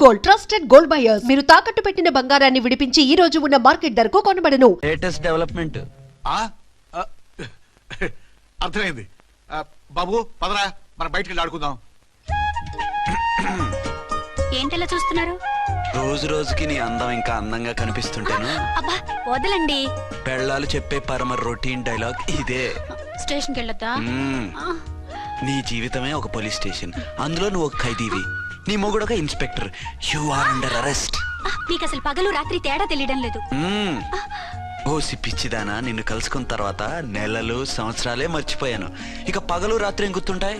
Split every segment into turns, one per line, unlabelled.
Gold trusted gold buyers మీరు తాకట్టు పెట్టిన బంగారాన్ని విడిపించి ఈ రోజు ఉన్న మార్కెట్ ధరకు కొనబడను.
లేటెస్ట్ డెవలప్మెంట్
అర్థమైంది. బాబు పదరా, మనం బయటికి వెళ్ళి ఆడుకుందాం.
ఏంటలా చూస్తున్నారు?
రోజు రోజుకి నీ అందం ఇంకా అందంగా కనిపిస్తుంటాను.
అబ్బా వదలండి.
పెళ్ళాలు చెప్పే పరమ రొటీన్ డైలాగ్ ఇదే.
స్టేషన్కి వెళ్ళొద్దా?
నీ జీవితమే ఒక పోలీస్ స్టేషన్, అందులో నువ్వు ఒక ఖైదీవి, నీ మొగుడు ఒక inspector. You are under arrest.
మీకు అసలు పగలు రాత్రి తేడా తెలియడం లేదు.
ఓ సిప్పిచ్చిదానా, నిన్ను కలుసుకున్న తర్వాత నెలలు సంవత్సరాలే మర్చిపోయాను. ఇక పగలు రాత్రి ఏం గుర్తుంటాయి?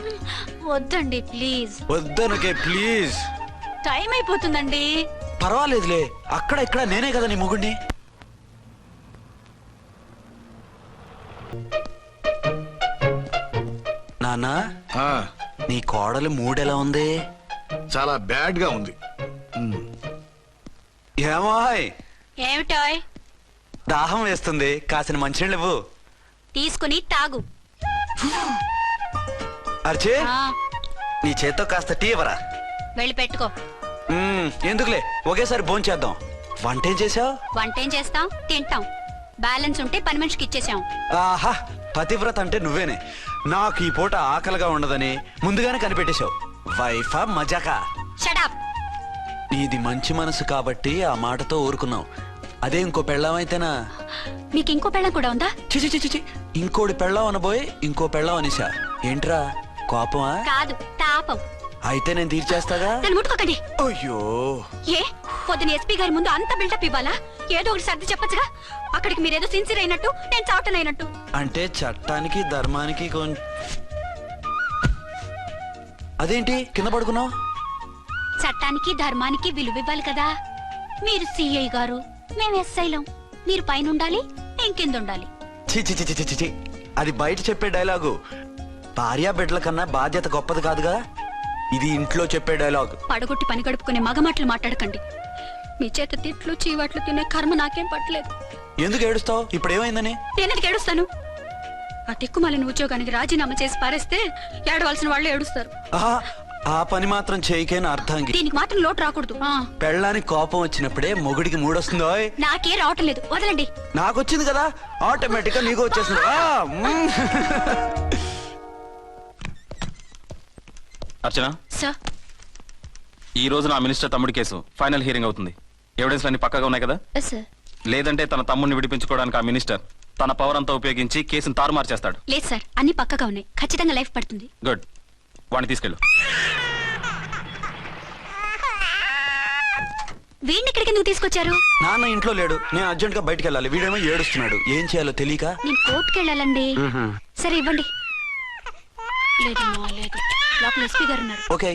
వద్దండి ప్లీజ్.
వద్దనుకే ప్లీజ్.
టైం అయిపోతుందండి.
పర్వాలేదులే, అక్కడ ఇక్కడ నేనే కదా నీ మొగుడిని. నాన్నా, నీ కోడలు మూడెలా ఉంది?
చాలా బ్యాడ్ గా ఉంది.
ఏమాయ్,
ఏమిటాయ్?
దాహం వేస్తుంది, కాసిన మంచినీళ్ళు ఇవ్వు.
తీసుకుని తాగు.
అర్చే, నీ చేత్తో కాస్త టీ ఇవ్వరా.
వెళ్ళి పెట్టుకో.
ఎందుకులే, ఒకేసారి భోంచేద్దాం. వంటేం చేసావు?
వంటేం చేస్తాం, తింటాం. బ్యాలెన్స్ ఉంటే పని మనిషికి ఇచ్చేసాం.
ఆహా, పతివ్రత అంటే నువ్వేనే. నాకు ఈ పూట ఆకలిగా ఉండదని ముందుగానే కనిపెట్టేశావు. వైఫా మజాకా?
షడప్.
నీది మంచి మనసు కాబట్టి ఆ మాటతో ఊరుకున్నావు. అదే ఇంకో పెళ్ళాం అయితేనా?
మీకు ఇంకో పెళ్ళం కూడా ఉందా?
చిచి చిచి చి, ఇంకోటి పెళ్ళాం అనబోయి ఇంకో పెళ్ళాం అనిసా. ఏంట్రా కోపమా?
కాదు, తాపం.
అయితే నేను తీర్చేస్తాగా.
నన్ను ముట్టుకోకండి.
అయ్యో,
ఏ పొద్దున ఎస్పీ గారి ముందు అంత బిల్డప్ ఇవ్వాలా? ఏదో ఒకటి సర్ది చెప్పచ్చుగా. అక్కడికి మీరేదో సిన్సియర్ అయినట్టు, నేను చావటం అయినట్టు.
అంటే చట్టానికి ధర్మానికి అదేంటి కింద పడుకున్నావు?
చట్టానికి ధర్మానికి విలువ ఇవ్వాలి కదా. మీరు సిఐ గారు, మేము ఎస్ఐలం. మీరు పైన ఉండాలి, నేను కింద ఉండాలి.
చిచి చిచి చిచి చి, అది బయట చెప్పే డైలాగు. భార్యా బిడ్డల కన్నా బాధ్యత గొప్పది కాదుగా. ఇది ఇంట్లో చెప్పే డైలాగ్.
పడగొట్టి పని గడుపుకునే మగమాటలు మాట్లాడకండి. మీ చేత తిట్లు చీవాట్లు తినే కర్మ నాకేం పట్టలేదు.
ఎందుకు ఏడుస్తావు? ఇప్పుడు ఏమైందని?
నేనెందుకు ఏడుస్తాను? ఆ తిక్కుమాలిన ఉద్యోగానికి రాజీనామా చేసి పారేస్తే ఏడవలసిన వాళ్ళు ఏడుస్తారు.
ఆ పని మాత్రం చేయకేన అర్థంకి.
దీనికి మాత్రం లోటు రాకూడదు.
పెళ్ళానికి కోపం వచ్చినప్పుడే మొగుడికి మూడొస్తుందో.
నాకే రావటం లేదు, వదలండి.
నాకు వచ్చింది కదా, ఆటోమేటిక్ గా నీకు వచ్చేసింది.
అర్చన
సార్,
ఈ రోజు నా మినిస్టర్ తమ్ముడి కేసు ఫైనల్ హియరింగ్ అవుతుంది. ఎవిడెన్స్ అన్ని పక్కగా ఉన్నాయి కదా?
సార్.
లేదంటే తన తమ్ముడిని విడిపించుకోవడానికి ఆ మినిస్టర్ తన పవర్ అంతా ఉపయోగించి కేసును తారుమారు చేస్తాడు.
లేదు సార్, అన్ని పక్కగా ఉన్నాయి. ఖచ్చితంగా లైఫ్ పడుతుంది.
గుడ్, వాడిని తీసుకెళ్ళు.
వీడిని ఇక్కడికి ఎందుకు తీసుకొచ్చారు?
నాన్న ఇంట్లో లేడు, నేను అర్జెంట్ గా బయటకు వెళ్ళాలి. వీడేమో ఏడుస్తున్నాడు, ఏం చేయాలో తెలియక.
నేను కోర్టుకు వెళ్ళాలండి. సరే ఇవ్వండి. లేదమ్మా లేదు, లోపల ఎస్పీ గారు ఉన్నారు.
ఓకే.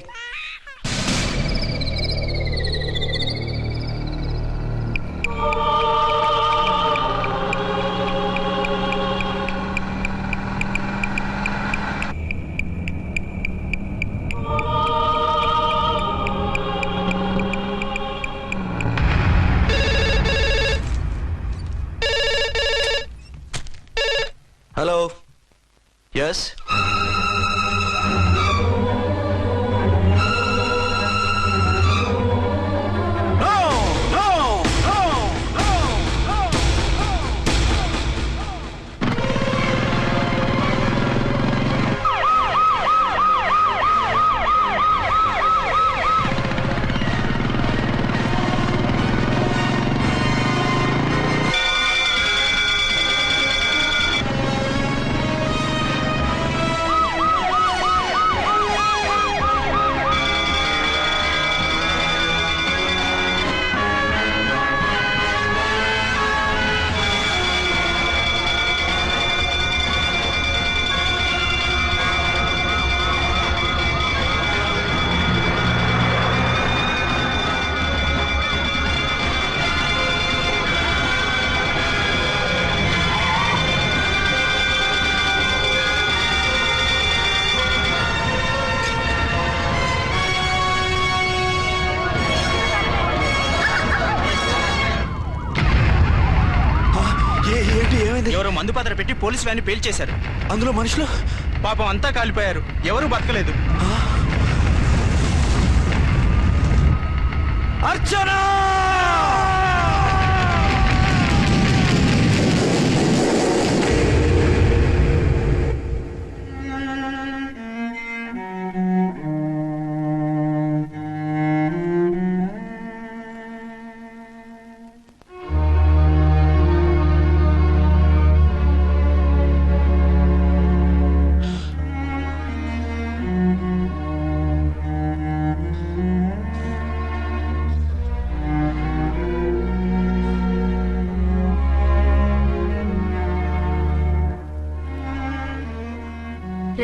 Hello, yes.
ఎవరో మందు పాత్ర పెట్టి పోలీసు వ్యాన్ పేల్చేశారు.
అందులో మనుషులు
పాపం అంతా కాలిపోయారు, ఎవరు బతకలేదు.
అర్చనా!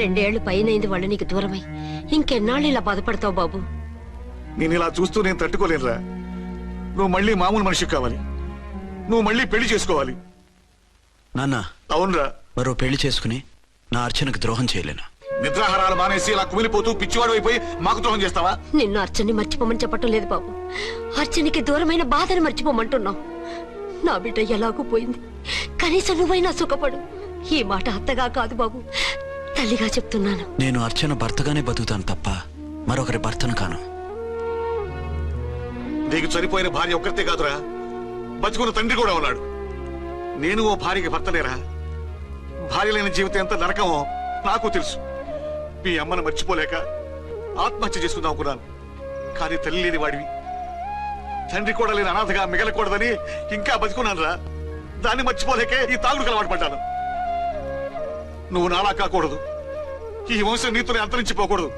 రెండేళ్లు పైనైంది వాళ్ళు నీకు దూరమై ఇంకెన్నాళ్ళు ఇలా బాధపడతావు బాబు?
నేను ఇలా చూస్తూ నేను తట్టుకోలేనురా. నువ్వు మళ్ళీ మామూలు మనిషి కావాలి. నువ్వు మళ్ళీ పెళ్లి చేసుకోవాలి.
నాన్న,
అవునరా.
మరో పెళ్లి చేసుకుని నా అర్చనకు ద్రోహం చేయలేను.
నిద్రాహారాలు మానేసి ఇలా కుమిలిపోతూ పిచ్చివాడు అయిపోయి మాకు ద్రోహం చేస్తావా?
నిన్ను అర్చన్ని మర్చిపోమని చెప్పటం లేదు బాబు. అర్చనికి దూరమైన బాధను మర్చిపోమంటున్నావు. నా బిడ్డ ఎలాగూ పోయింది, కనీసం నువ్వైనా సుఖపడు. ఈ మాట అత్తగా కాదు బాబు, తల్లిగా చెప్తున్నాను.
నేను అర్చన భర్తగానే బతుకుతాను తప్ప మరొకరి భర్తను కాను.
నీకు చనిపోయిన భార్య ఒక్కరితే కాదురా, బతుకున్న తండ్రి కూడా ఉన్నాడు. నేను ఓ భార్యకి భర్తలేరా. భార్య లేని జీవితం ఎంత నరకమో నాకు తెలుసు. మీ అమ్మను మర్చిపోలేక ఆత్మహత్య చేసుకుందాం అనుకున్నాను. కానీ తల్లి లేని వాడివి, తండ్రి కూడా లేని అనాథగా మిగలకూడదని ఇంకా బతుకున్నాను రా. దాన్ని మర్చిపోలేకే ఈ తాగుడుకు అలవాటు పడ్డాను. నువ్వు నాలా కాకూడదు. ఈ వంశం నీతోనే అంతరించిపోకూడదు.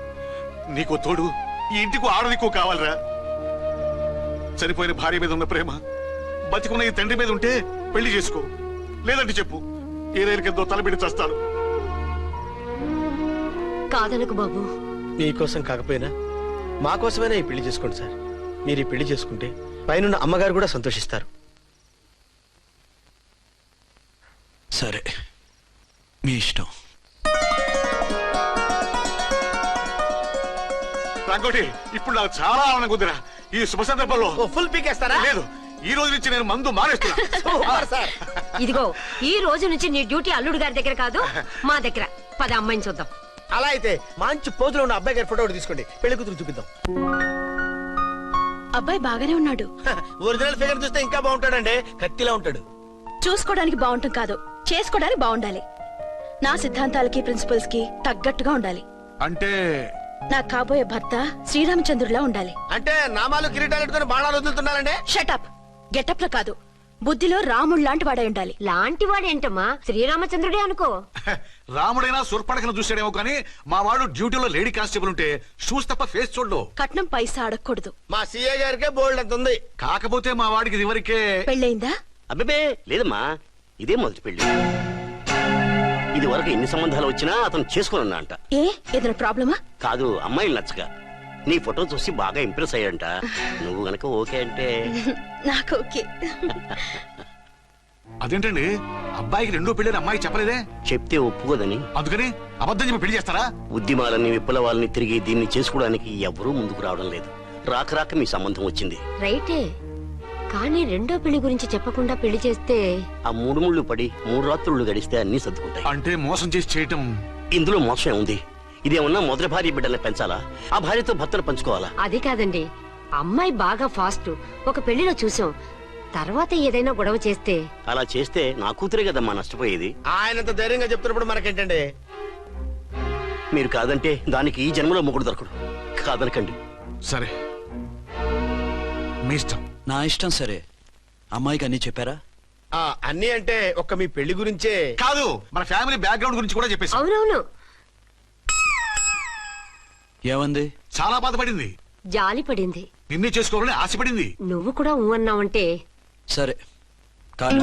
నీకో తోడు, ఈ ఇంటికి ఆడదికో కావాలిరా. చనిపోయిన భార్య మీద ఉన్న ప్రేమ బతికున్న ఈ తండ్రి మీద ఉంటే పెళ్లి చేసుకో. లేదంటే చెప్పు, ఏ రైలుకెందో తలబిడి చస్తాను.
కాదనకు బాబు.
మీకోసం కాకపోయినా మా కోసమైనా ఈ పెళ్లి చేసుకోండి సార్. మీరు ఈ పెళ్లి చేసుకుంటే పైన అమ్మగారు కూడా సంతోషిస్తారు.
సరే, మీ ఇష్టం.
రంగోటి, ఇప్పుడు నాకు చాలా ఆనందంగా ఉందిరా. ఈ శుభ సందర్భంలో
ఫుల్ పీకేస్తారా?
లేదు, ఈ రోజు నుంచి నేను మందు మానేస్తున్నా.
సార్
ఇదిగో, ఈ రోజు నుంచి నీ డ్యూటీ అల్లుడు గారి దగ్గర కాదు, మా దగ్గర. పద అమ్మాయిని చూద్దాం.
అలా అయితే మంచి పోజులో ఉన్న అబ్బాయి గారి ఫోటో ఒకటి తీసుకోండి, పెళ్లి కూతురు చూపిద్దాం.
అబ్బాయి బాగానే ఉన్నాడు.
ఒరిజినల్ ఫిగర్ చూస్తే ఇంకా బాగుంటాడండి, కత్తిలా ఉంటాడు.
చూసుకోవడానికి బాగుంటాం కాదు, చేసుకోవడానికి బాగుండాలి. నా సిద్ధాంతాలకి ప్రిన్సిపల్స్ కి తగ్గట్టుగా ఉండాలి.
అంటే
నా కాబోయే భర్త శ్రీరామచంద్రుడిలా ఉండాలి.
అంటే నామాలు కిరీటాలు పెట్టుకుని బాణాలు వదులుతున్నారండి.
షటప్. గెటప్ లో కాదు, బుద్ధిలో రాముడు లాంటి వాడై ఉండాలి.
లాంటి వాడేంటమ్మా, శ్రీరామచంద్రుడే అనుకో.
రాముడైనా సుర్పడకను చూసాడేమో కానీ మా వాడు డ్యూటీలో లేడీ కానిస్టేబుల్ ఉంటే షూస్ తప్ప ఫేస్ చూడడు.
కట్నం పైసా అడగకూడదు.
మా సీఏ గారికే బోల్డ్ అంత ఉంది.
కాకపోతే మా వాడికి ఇదివరకే
పెళ్ళయిందా?
అబ్బే లేదమ్మా, ఇదే మొదటి పెళ్లి. ఇది వరకు ఎన్ని సంబంధాలు వచ్చినా అతను చేసుకోనున్నా అంట.
ఏ ఏదైనా ప్రాబ్లమా?
కాదు, అమ్మాయిలు నచ్చక నీ ఫోటో చూసి బాగా ఇంప్రెస్ అయ్యంట. నువ్వు గనక ఓకే అంటే
నాకు ఓకే.
అదేంటండి, అబ్బాయికి రెండో పెళ్లి అమ్మాయి చెప్పలేదే?
చెప్తే ఒప్పుకోదని.
అందుకని అబద్ధం చెప్పి పెళ్లి చేస్తారా?
ఉద్యమాలని విప్లవాలని తిరిగి దీన్ని చేసుకోవడానికి ఎవరూ ముందుకు రావడం లేదు. రాక రాక మీ సంబంధం వచ్చింది.
రైటే, కానీ రెండో పెళ్లి గురించి చెప్పకుండా పెళ్లి చేస్తే
ఆ 3 ముళ్ళు పడి 3 రాత్రులు గడిస్తే అన్ని సర్దుకుంటాయి.
అంటే మోసం చేసి చేయటం.
ఇందులో మోసం ఉంది. ఇదేమన్నా మొదటి భార్య బిడ్డల్ని పెంచాలా, ఆ భార్యతో భర్తను పంచుకోవాలా?
అది కాదండి, అమ్మాయి బాగా ఫాస్ట్. ఒక పెళ్లిలో చూసాం, తర్వాత ఏదైనా గొడవ చేస్తే.
అలా చేస్తే నా కూతురే కదమ్మా నష్టపోయేది.
ఆయనంత ధైర్యంగా చెప్తున్నప్పుడు మనకేంటండి?
మీరు కాదంటే దానికి ఈ జన్మలో మొగుడు దొరకడు. కాదనకండి.
సరే, మీ ఇష్టం.
నా ఇష్టం. సరే, అమ్మాయికి అన్నీ చెప్పారా?
అన్ని అంటే ఒక్క మీ పెళ్లి గురించే
కాదు, మన ఫ్యామిలీ బ్యాక్గ్రౌండ్ గురించి కూడా చెప్పేసి.
అవునవును,
ఏమంది?
చాలా బాధపడింది,
జాలి పడింది,
నిన్నే చేసుకోవాలని ఆశపడింది.
నువ్వు కూడా ఊ అన్నావంటే.
సరే, కాదు.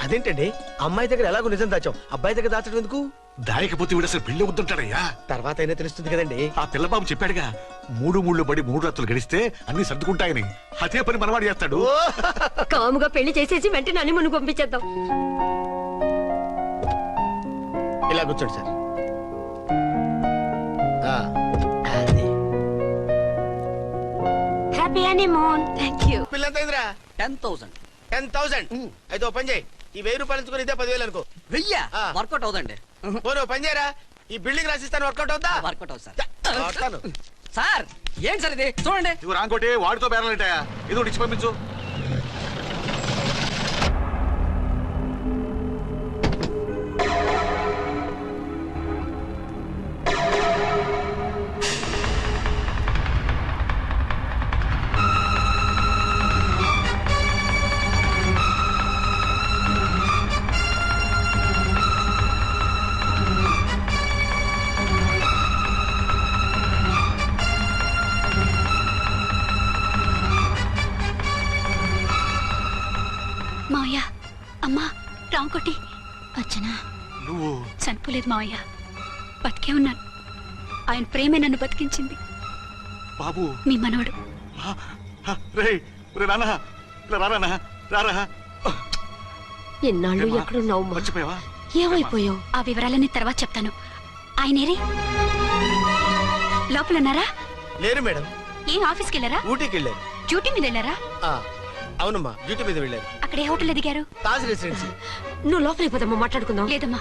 అదేంటండి, అమ్మాయి దగ్గర ఎలాగో నిజం దాచాం, అబ్బాయి దగ్గర దాచడం ఎందుకు?
దాయకపోతే వీడు అసలు పెళ్లి వద్దంటాడయ్యా.
తర్వాత అయినా తెలుస్తుంది కదండి.
ఆ పిల్లబాబు చెప్పాడుగా, 3 ముళ్ళు పడి 3 రాత్రులు గడిస్తే అన్ని సర్దుకుంటాయని. అదే పని మనవాడు చేస్తాడు.
కాముగా పెళ్లి చేసేసి వెంటనే అన్ని మును పంపించేద్దాం.
ఇలా కూర్చోండి సార్. అది.
Happy honeymoon.
Thank you.
పిల్ల ఎంత అయిందిరా?
10,000.
10,000. అయితే ఓ పని చేయి, ఈ 1000 రూపాయలు ఎంచుకుని ఇదే 10,000 అనుకో.
వర్కౌట్ అవుదండి.
పోనీ ఓ పని చేయరా, ఈ బిల్డింగ్ రాసిస్తాను, వర్కౌట్ అవుతా?
వర్కౌట్ అవుతుంది సార్.
వస్తాను.
సార్ ఏంటి సార్ ఇది చూడండి.
ఇవి రాంకోటి వాడితో బేరాలంటాయా? ఇది ఒకటి ఇచ్చి పంపించు.
మావయ్య, అమ్మా, రాంకోటి, అర్చన.
నువ్వు
చనిపోలేదు మావయ్య, బతికే ఉన్నాను. ఆయన ప్రేమే నన్ను బతికించింది.
బాబు
మీ మనవడు.
రే నాన్న, ఇలా రారా రారా.
ఎన్నాళ్ళు ఎక్కడున్నావు?
మర్చిపోయావా?
ఏమైపోయావు?
ఆ వివరాలన్నీ తర్వాత చెప్తాను. ఆయనేరి లోపలన్నారా?
లేరు మేడం,
ఏం ఆఫీస్కి వెళ్ళారా?
ఊటీకి వెళ్ళారు.
డ్యూటీ మీద వెళ్ళారా?
అవునమ్మా, డ్యూటీ మీద వెళ్ళారు.
అక్కడ ఏ హోటల్ ఎదిగారు?
తాజ్ రెసిడెన్సీ.
నువ్వు లోపలికి పోదమ్మా, మాట్లాడుకుందాం.
లేదమ్మా,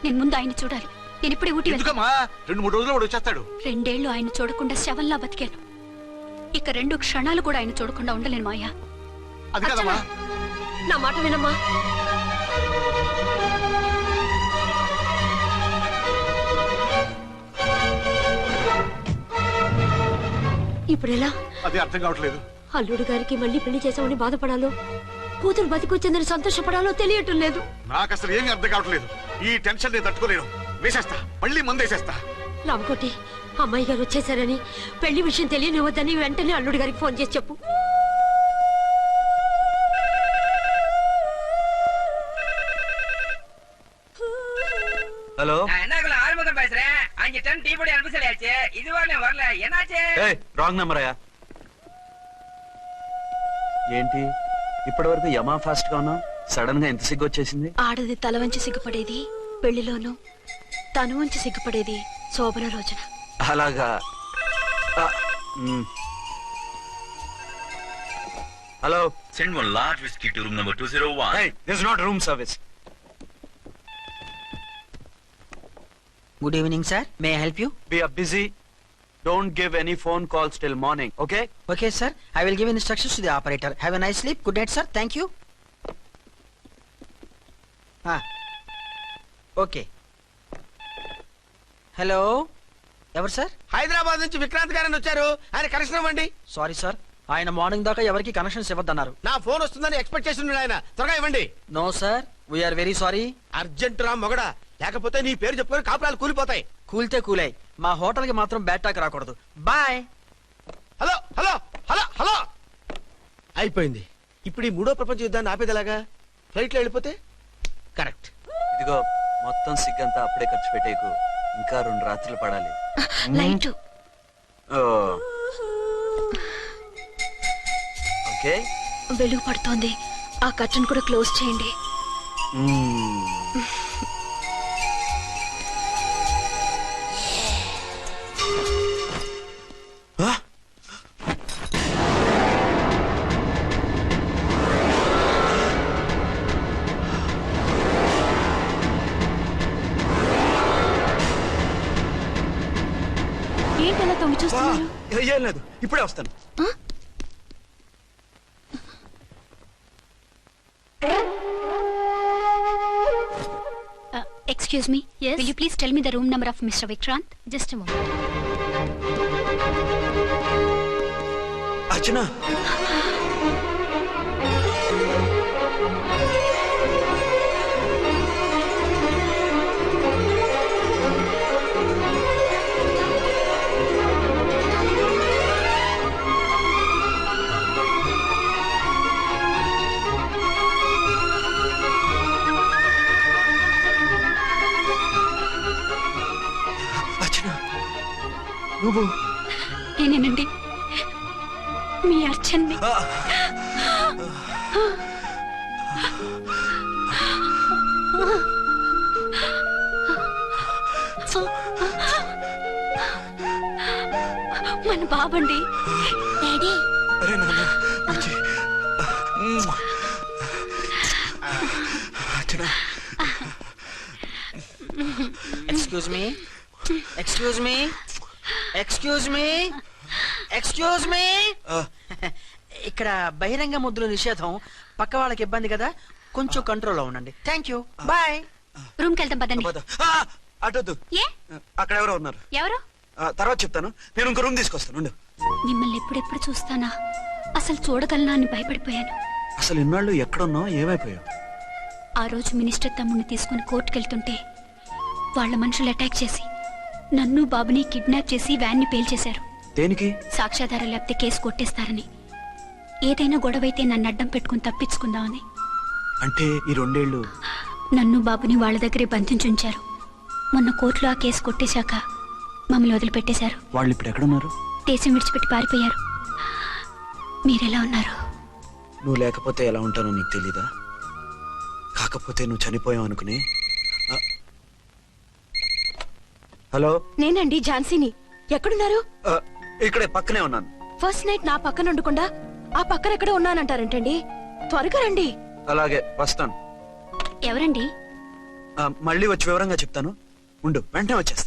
నేను ముందు ఆయన చూడాలి. నేను ఇప్పుడే ఊటీ వెళ్తాను.
ఎందుకమ్మా? 2-3 రోజుల్లో వాడు వచ్చేస్తాడు.
2 ఏళ్ళు ఆయన చూడకుండా శవంలా బతికాను. ఇక 2 క్షణాలు కూడా ఆయన చూడకుండా ఉండలేను మాయా.
అది కదమ్మా.
నా మాట వినమ్మా. ఇప్పుడెలా?
అదే అర్థం కావట్లేదు.
అల్లుడు గారికి మళ్ళీ పెళ్లి చేసామని బాధపడాలో, కూతురు బతికొచ్చిందని సంతోషపడాలో తెలియటం లేదు.
నాకు అసలు ఏమీ అర్థం కావట్లేదు. ఈ టెన్షన్ నేను తట్టుకోలేను. వేసేస్తా, మళ్ళీ మందేసేస్తా.
రామకోటి, అమ్మాయి గారు వచ్చేసారని, పెళ్లి విషయం తెలియనివ్వద్దని వెంటనే అల్లుడు గారికి ఫోన్ చేసి చెప్పు.
ஹலோ
ஆறுமுகம் பேசுறேன். 5 டன் டீ பொடி அனுப்ப சொல்லியாச்சு. இதுவரை வரல, என்னாச்சு?
రాంగ్ నెంబర్ అయ్యా. ఏంటి ఇప్పటి వరకు యమా ఫాస్ట్ గా ఉన్నావు, సడన్ గా ఎంత సిగ్గు వచ్చేసింది?
ఆడది తల వంచి సిగ్గుపడేది పెళ్లిలోను, తను వంచి సిగ్గుపడేది శోభన రోజున.
అలాగా. Hello,
Send one large whiskey to room number 201.
hey, this is not room service.
Good evening sir, may I help you?
We are busy. Don't give any phone calls till morning, okay?
Okay sir, I will give instructions to the operator. Have a nice sleep. Good night sir. Thank you. Okay. Hello, ఎవరు sir?
Hyderabad నుంచి విక్రాంత్ గారని వచ్చారు. ఆయన connection ఇవ్వండి.
Sorry sir, ఆయన morning దాకా ఎవరికి connections ఇవ్వద్దన్నారు.
నా ఫోన్ వస్తుందని ఎక్స్పెక్ట్ చేసి ఉన్నాడు ఆయన. త్వరగా ఇవ్వండి.
No sir, we are very sorry.
Urgent రా మొగడా, లేకపోతే నీ పేరు చెప్పుకొని కాపురాలు కూలిపోతాయి.
కూల్తే కూలాయి, మా హోటల్ కి మాత్రం బ్యాడ్ టాక్ రాకూడదు. Bye.
Hello hello hello hello. అయిపోయింది. ఇప్పుడు ఈ 3వ ప్రపంచ యుద్ధాన్ని ఆపేదలాగా? ఫ్లైట్ లో వెళ్ళిపోతే కరెక్ట్.
ఇదిగో మొత్తం సిగ్గంతా అప్పుడే ఖర్చు పెట్టేకు, ఇంకా 2 రాత్రులు పడాలి.
లైట్
ఓకే,
వెలుగు పడుతోంది. ఆ కర్టన్ కూడా క్లోజ్ చేయండి. ఏంటలా తొంగి చూస్తున్నారు?
ఏం లేదు, ఇప్పుడే వస్తాను.
Excuse me. Yes. Will you please tell me the room number of Mr. Vikrant? Just a moment.
అర్చన, నువ్వు?
నేనేనండి, మీ అర్చన్ని. మన బాబండి. డాడీ.
అరే నాన్న,
excuse me, excuse me, excuse me,
excuse me ఇక్కడ బహిరంగ ముద్దుల నిషేధం, పక్క వాళ్ళకి ఇబ్బంది కదా, కొంచెం కంట్రోల్లో ఉండండి. Thank you, bye.
రూమ్కి వెళ్తాం పదండి.
అటొద్దు,
ఏ
అక్కడ ఎవరో ఉన్నారు.
ఎవరు?
తర్వాత చెప్తాను. నేను ఇంకో రూమ్ తీసుకొస్తాను ఉండు.
మిమ్మల్ని ఎప్పుడెప్పుడు చూస్తానా, అసలు చూడగలనా అని భయపడిపోయాను.
అసలు ఇన్నాళ్ళు ఎక్కడున్నావు, ఏమైపోయావు?
ఆ రోజు మినిస్టర్ తమ్ముడిని తీసుకుని కోర్టుకెళ్తుంటే వాళ్ళ మనుషులు అటాక్ చేసి నన్ను బాబుని కిడ్నాప్ చేసి వ్యాన్ని పేల్చేశారు.
దేనికి?
సాక్ష్యాధారాలు లేకపోతే కేసు కొట్టేస్తారని. ఏదైనా గొడవైతే నన్ను అడ్డం పెట్టుకుని తప్పించుకుందామని.
అంటే ఈ 2 ఏళ్ళు
నన్ను బాబుని వాళ్ళ దగ్గరే బంధించుంచారు. మొన్న కోర్టులో ఆ కేసు కొట్టేశాక మమ్మల్ని వదిలిపెట్టేశారు.
వాళ్ళు ఇప్పుడు ఎక్కడున్నారు?
దేశం విడిచిపెట్టి పారిపోయారు. మీరెలా ఉన్నారు?
నువ్వు లేకపోతే ఎలా ఉంటానో నీకు తెలీదా? కాకపోతే నువ్వు చనిపోయావు అనుకుని. హలో,
నేనండి ఝాన్సీని. ఎక్కడున్నారు?
ఇక్కడే పక్కనే ఉన్నాను.
ఫస్ట్ నైట్ నా పక్కన ఉండకుండా ఆ పక్కన ఎక్కడ ఉన్నానంటారంటండి. త్వరగా రండి.
అలాగే వస్తాను.
ఎవరండి?
మళ్ళీ వచ్చి వివరంగా చెప్తాను. ఉండు, వెంటనే వచ్చేస్తా.